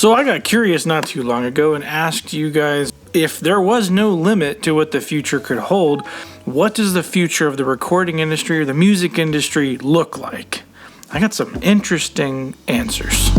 So I got curious not too long ago and asked you guys, if there was no limit to what the future could hold, what does the future of the recording industry or the music industry look like? I got some interesting answers.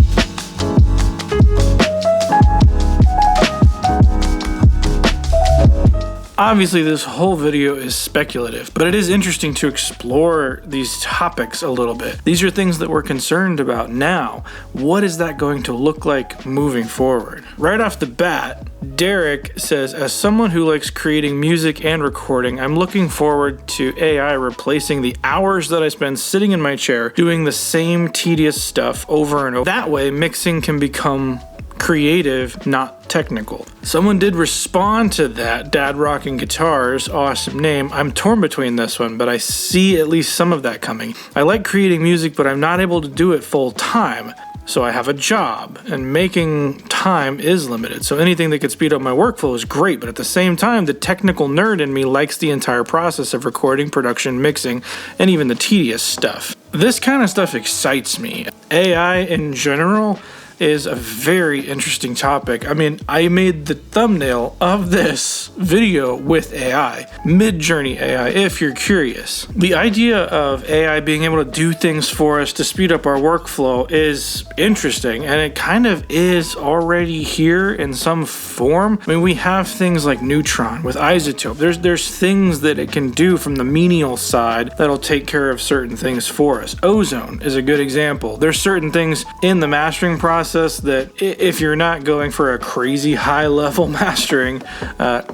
Obviously, this whole video is speculative, but it is interesting to explore these topics a little bit. These are things that we're concerned about now. What is that going to look like moving forward? Right off the bat, Derek says, as someone who likes creating music and recording, I'm looking forward to AI replacing the hours that I spend sitting in my chair doing the same tedious stuff over and over. That way, mixing can become creative, not technical. Someone did respond to that, Dad Rocking Guitars, awesome name. I'm torn between this one, but I see at least some of that coming. I like creating music, but I'm not able to do it full time. So I have a job, and making time is limited. So anything that could speed up my workflow is great, but at the same time, the technical nerd in me likes the entire process of recording, production, mixing, and even the tedious stuff. This kind of stuff excites me. AI in general is a very interesting topic. I mean, I made the thumbnail of this video with AI, Midjourney AI, if you're curious. The idea of AI being able to do things for us to speed up our workflow is interesting, and it kind of is already here in some form. I mean, we have things like Neutron with Izopope. There's things that it can do from the menial side that'll take care of certain things for us. Ozone is a good example. There's certain things in the mastering process that if you're not going for a crazy high level mastering,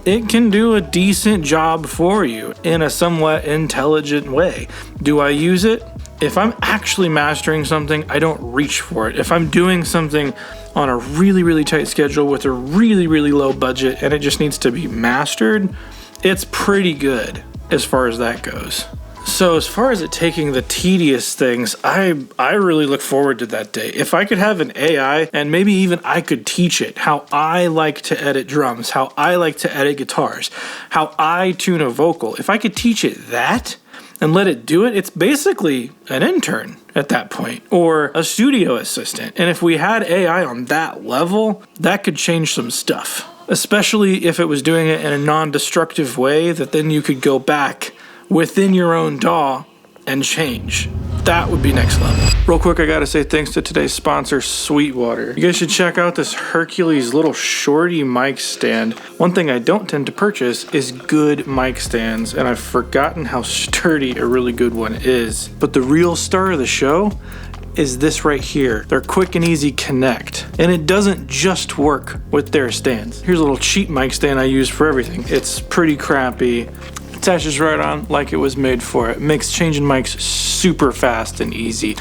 it can do a decent job for you in a somewhat intelligent way. Do I use it? If I'm actually mastering something, I don't reach for it. If I'm doing something on a really, really tight schedule with a really, really low budget and it just needs to be mastered, it's pretty good as far as that goes. So as far as it taking the tedious things, I really look forward to that day. If I could have an AI and maybe even I could teach it how I like to edit drums, how I like to edit guitars, how I tune a vocal. If I could teach it that and let it do it, it's basically an intern at that point or a studio assistant. And if we had AI on that level, that could change some stuff, especially if it was doing it in a non-destructive way that then you could go back within your own DAW and change. That would be next level. Real quick, I gotta say thanks to today's sponsor, Sweetwater. You guys should check out this Hercules little shorty mic stand. One thing I don't tend to purchase is good mic stands, and I've forgotten how sturdy a really good one is. But the real star of the show is this right here, their quick and easy connect. And it doesn't just work with their stands. Here's a little cheap mic stand I use for everything. It's pretty crappy. Attaches right on like it was made for it. Makes changing mics super fast and easy.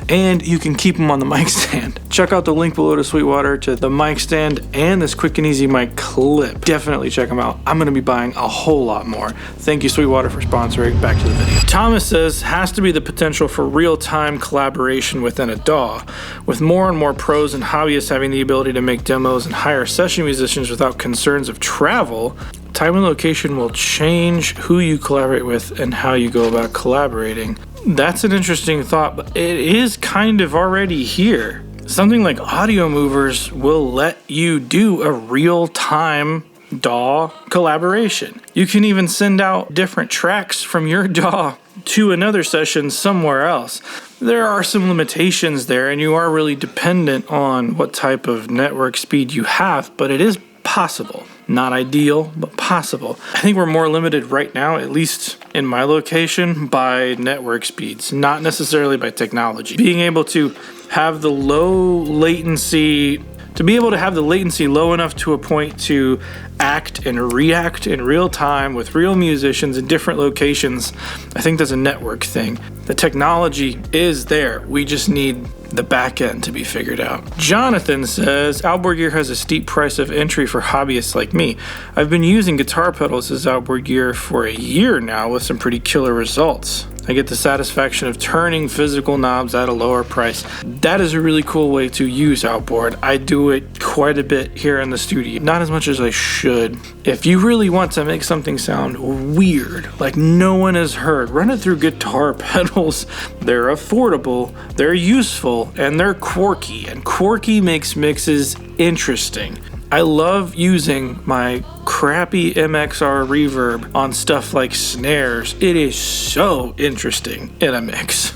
And you can keep them on the mic stand. Check out the link below to Sweetwater to the mic stand and this quick and easy mic clip. Definitely check them out. I'm gonna be buying a whole lot more. Thank you, Sweetwater, for sponsoring. Back to the video. Thomas says, has to be the potential for real-time collaboration within a DAW. With more and more pros and hobbyists having the ability to make demos and hire session musicians without concerns of travel, time and location will change who you collaborate with and how you go about collaborating. That's an interesting thought, but it is kind of already here. Something like Audio Movers will let you do a real-time DAW collaboration. You can even send out different tracks from your DAW to another session somewhere else. There are some limitations there, and you are really dependent on what type of network speed you have, but it is possible. Not ideal, but possible. I think we're more limited right now, at least in my location, by network speeds, not necessarily by technology. Being able to have the low latency, low enough to a point to act and react in real time with real musicians in different locations, I think that's a network thing. The technology is there. We just need the back end to be figured out. Jonathan says, outboard gear has a steep price of entry for hobbyists like me. I've been using guitar pedals as outboard gear for a year now with some pretty killer results. I get the satisfaction of turning physical knobs at a lower price. That is a really cool way to use Outboard. I do it quite a bit here in the studio, not as much as I should. If you really want to make something sound weird, like no one has heard, run it through guitar pedals. They're affordable, they're useful, and they're quirky, and quirky makes mixes interesting. I love using my crappy MXR reverb on stuff like snares. It is so interesting in a mix.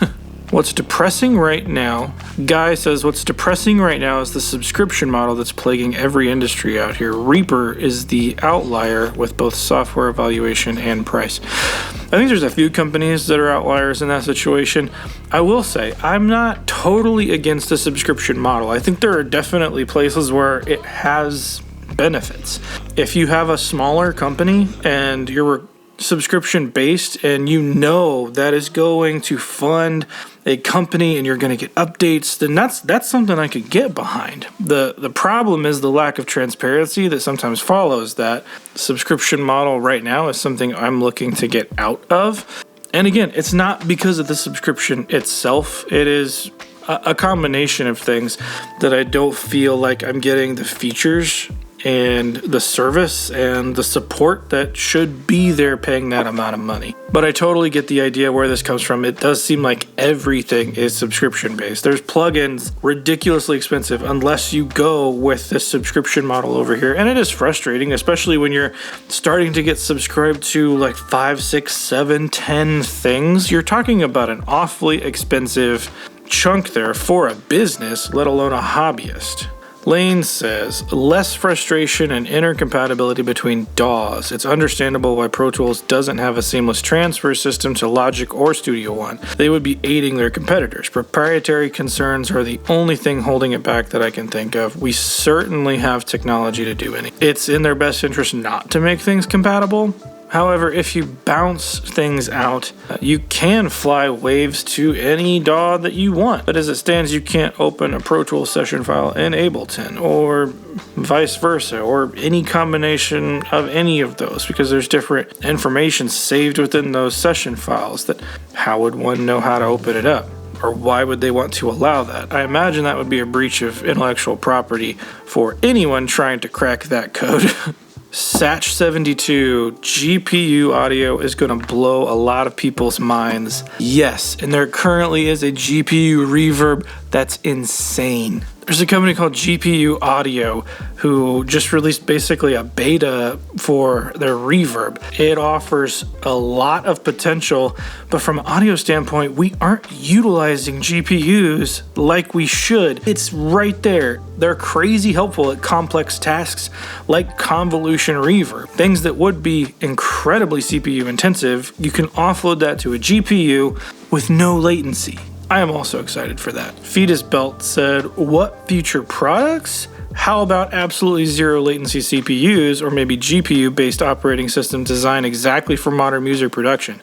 What's depressing right now, Guy says, what's depressing right now is the subscription model that's plaguing every industry out here. Reaper is the outlier with both software evaluation and price. I think there's a few companies that are outliers in that situation. I will say, I'm not totally against the subscription model. I think there are definitely places where it has benefits. If you have a smaller company and you're subscription based and you know that is going to fund a company and you're going to get updates, then that's something I could get behind. The problem is the lack of transparency that sometimes follows that. Subscription model right now is something I'm looking to get out of. And again, it's not because of the subscription itself. It is a combination of things that I don't feel like I'm getting the features and the service and the support that should be there paying that amount of money. But I totally get the idea where this comes from. It does seem like everything is subscription based. There's plugins ridiculously expensive unless you go with the subscription model over here. And it is frustrating, especially when you're starting to get subscribed to like 5, 6, 7, 10 things. You're talking about an awfully expensive chunk there for a business, let alone a hobbyist. Lane says, less frustration and intercompatibility between DAWs. It's understandable why Pro Tools doesn't have a seamless transfer system to Logic or Studio One. They would be aiding their competitors. Proprietary concerns are the only thing holding it back that I can think of. We certainly have technology to do anything. It's in their best interest not to make things compatible. However, if you bounce things out, you can fly waves to any DAW that you want. But as it stands, you can't open a Pro Tools session file in Ableton or vice versa, or any combination of any of those, because there's different information saved within those session files that how would one know how to open it up? Or why would they want to allow that? I imagine that would be a breach of intellectual property for anyone trying to crack that code. Satch72, GPU audio is going to blow a lot of people's minds. Yes, and there currently is a GPU reverb that's insane. There's a company called GPU Audio who just released basically a beta for their reverb. It offers a lot of potential, but from an audio standpoint, we aren't utilizing GPUs like we should. It's right there. They're crazy helpful at complex tasks like convolution reverb. Things that would be incredibly CPU intensive, you can offload that to a GPU with no latency. I am also excited for that. Fetus Belt said, what future products? How about absolutely zero latency CPUs or maybe GPU-based operating systems designed exactly for modern music production?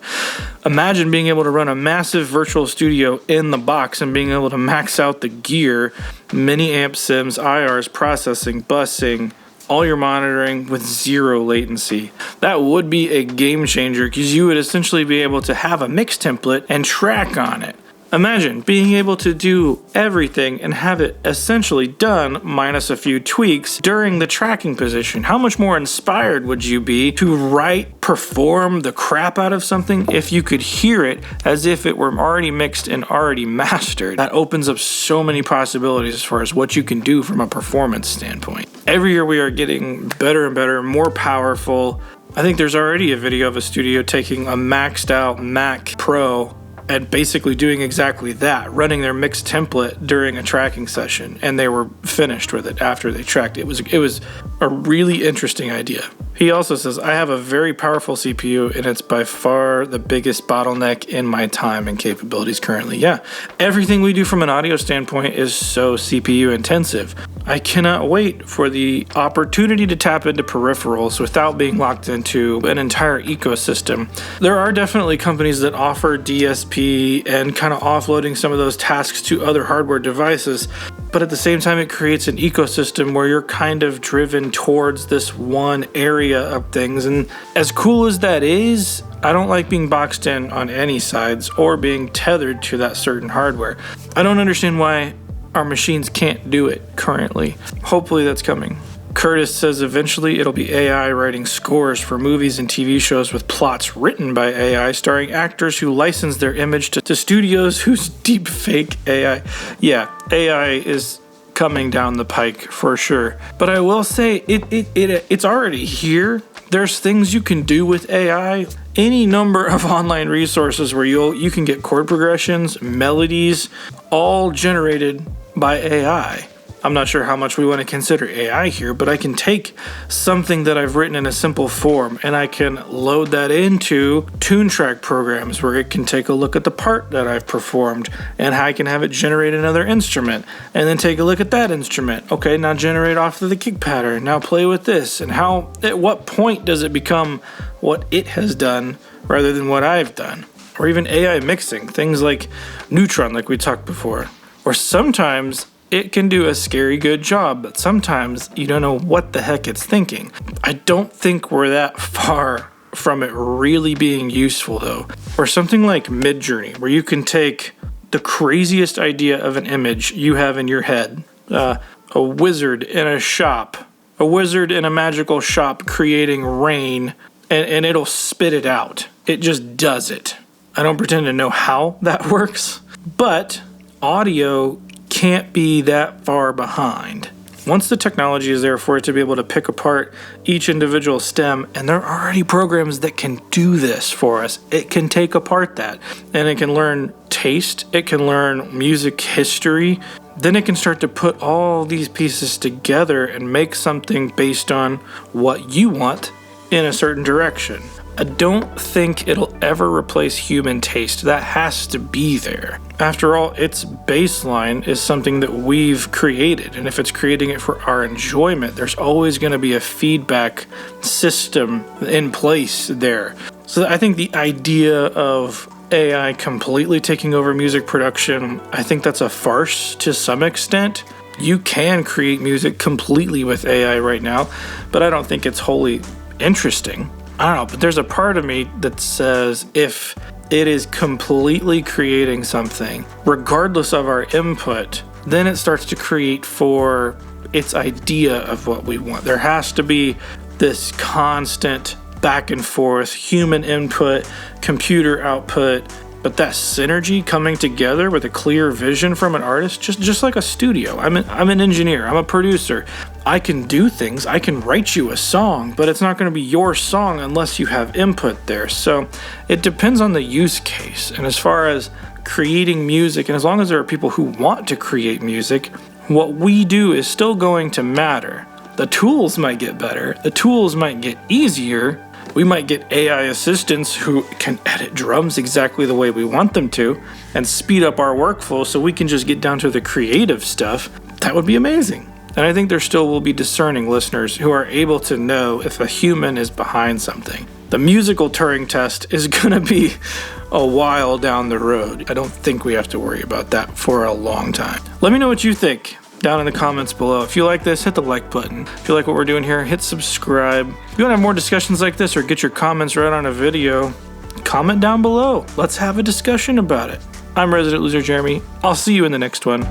Imagine being able to run a massive virtual studio in the box and being able to max out the gear, mini amp sims, IRs, processing, busing, all your monitoring with zero latency. That would be a game changer because you would essentially be able to have a mix template and track on it. Imagine being able to do everything and have it essentially done minus a few tweaks during the tracking position. How much more inspired would you be to perform the crap out of something if you could hear it as if it were already mixed and already mastered? That opens up so many possibilities as far as what you can do from a performance standpoint. Every year we are getting better and better, more powerful. I think there's already a video of a studio taking a maxed out Mac Pro and basically doing exactly that, running their mix template during a tracking session, and they were finished with it after they tracked it. It was a really interesting idea. He also says, I have a very powerful CPU, and it's by far the biggest bottleneck in my time and capabilities currently. Yeah, everything we do from an audio standpoint is so CPU intensive. I cannot wait for the opportunity to tap into peripherals without being locked into an entire ecosystem. There are definitely companies that offer DSP and kind of offloading some of those tasks to other hardware devices, but at the same time, it creates an ecosystem where you're kind of driven towards this one area of things. And as cool as that is, I don't like being boxed in on any sides or being tethered to that certain hardware. I don't understand why our machines can't do it currently. Hopefully that's coming. Curtis says eventually it'll be AI writing scores for movies and TV shows with plots written by AI starring actors who license their image to studios whose deep fake AI. Yeah, AI is coming down the pike for sure. But I will say it's already here. There's things you can do with AI. Any number of online resources where you can get chord progressions, melodies, all generated by AI. I'm not sure how much we want to consider AI here, but I can take something that I've written in a simple form and I can load that into tune track programs where it can take a look at the part that I've performed and I can have it generate another instrument and then take a look at that instrument. Okay, now generate off of the kick pattern. Now play with this. And at what point does it become what it has done rather than what I've done? Or even AI mixing, things like Neutron, like we talked before. Or sometimes it can do a scary good job, but sometimes you don't know what the heck it's thinking. I don't think we're that far from it really being useful though. Or something like Midjourney, where you can take the craziest idea of an image you have in your head. A wizard in a shop, a wizard in a magical shop creating rain, and it'll spit it out. It just does it. I don't pretend to know how that works, but audio can't be that far behind. Once the technology is there for it to be able to pick apart each individual stem, and there are already programs that can do this for us, it can take apart that, and it can learn taste, it can learn music history, then it can start to put all these pieces together and make something based on what you want in a certain direction. I don't think it'll ever replace human taste. That has to be there. After all, its baseline is something that we've created, and if it's creating it for our enjoyment, there's always going to be a feedback system in place there. So I think the idea of AI completely taking over music production, I think that's a farce to some extent. You can create music completely with AI right now, but I don't think it's wholly interesting. I don't know, but there's a part of me that says if it is completely creating something, regardless of our input, then it starts to create for its idea of what we want. There has to be this constant back and forth, human input, computer output, but that synergy coming together with a clear vision from an artist, just like a studio. I'm an engineer, I'm a producer. I can do things, I can write you a song, but it's not going to be your song unless you have input there. So it depends on the use case. And as far as creating music, and as long as there are people who want to create music, what we do is still going to matter. The tools might get better, the tools might get easier. We might get AI assistants who can edit drums exactly the way we want them to and speed up our workflow so we can just get down to the creative stuff. That would be amazing. And I think there still will be discerning listeners who are able to know if a human is behind something. The musical Turing test is going to be a while down the road. I don't think we have to worry about that for a long time. Let me know what you think down in the comments below. If you like this, hit the like button. If you like what we're doing here, hit subscribe. If you want to have more discussions like this or get your comments right on a video, comment down below. Let's have a discussion about it. I'm Resident Loser Jeremy. I'll see you in the next one.